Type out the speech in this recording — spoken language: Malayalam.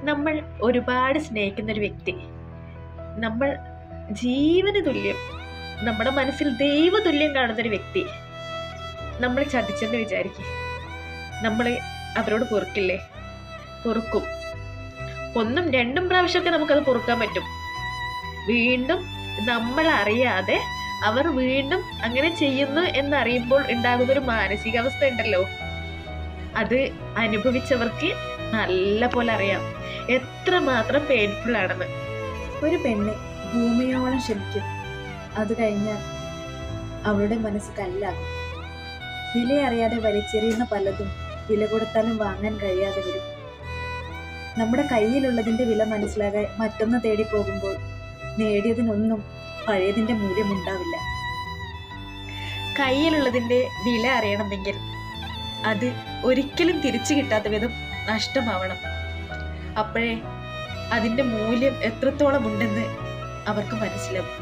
നമ്മൾ ഒരുപാട് സ്നേഹിക്കുന്ന ഒരു വ്യക്തി, നമ്മൾ ജീവന് തുല്യം, നമ്മുടെ മനസ്സിൽ ദൈവതുല്യം കാണുന്നൊരു വ്യക്തി നമ്മൾ ചതിച്ചെന്ന് വിചാരിക്കും. നമ്മൾ അവരോട് പൊറുക്കില്ലേ? പൊറുക്കും. 1ഉം 2ഉം പ്രാവശ്യമൊക്കെ നമുക്കത് പൊറുക്കാൻ പറ്റും. വീണ്ടും നമ്മൾ അറിയാതെ അവർ വീണ്ടും അങ്ങനെ ചെയ്യുന്നു എന്നറിയുമ്പോൾ ഉണ്ടാകുന്നൊരു മാനസികാവസ്ഥ ഉണ്ടല്ലോ, അത് അനുഭവിച്ചവർക്ക് നല്ല പോലെ അറിയാം എത്രമാത്രം പെയിൻഫുൾ ആണെന്ന്. ഒരു പെണ്ണ് ഭൂമിയോളം ക്ഷമിക്കും, അത് കഴിഞ്ഞാൽ അവളുടെ മനസ്സ് കല്ലാകും. വിലയറിയാതെ വലിച്ചെറിയുന്ന പലതും വില കൊടുത്താലും വാങ്ങാൻ കഴിയാതെ വരും. നമ്മുടെ കയ്യിലുള്ളതിന്റെ വില മനസ്സിലാകാൻ മറ്റൊന്ന് തേടി പോകുമ്പോൾ നേടിയതിനൊന്നും പഴയതിന്റെ മൂല്യമുണ്ടാവില്ല. കയ്യിലുള്ളതിന്റെ വില അറിയണമെങ്കിൽ അത് ഒരിക്കലും തിരിച്ചു കിട്ടാത്ത വിധം നഷ്ടമാവണം. അപ്പോഴേ അതിന്റെ മൂല്യം എത്രത്തോളം ഉണ്ടെന്ന് അവർക്ക് മനസ്സിലാവും.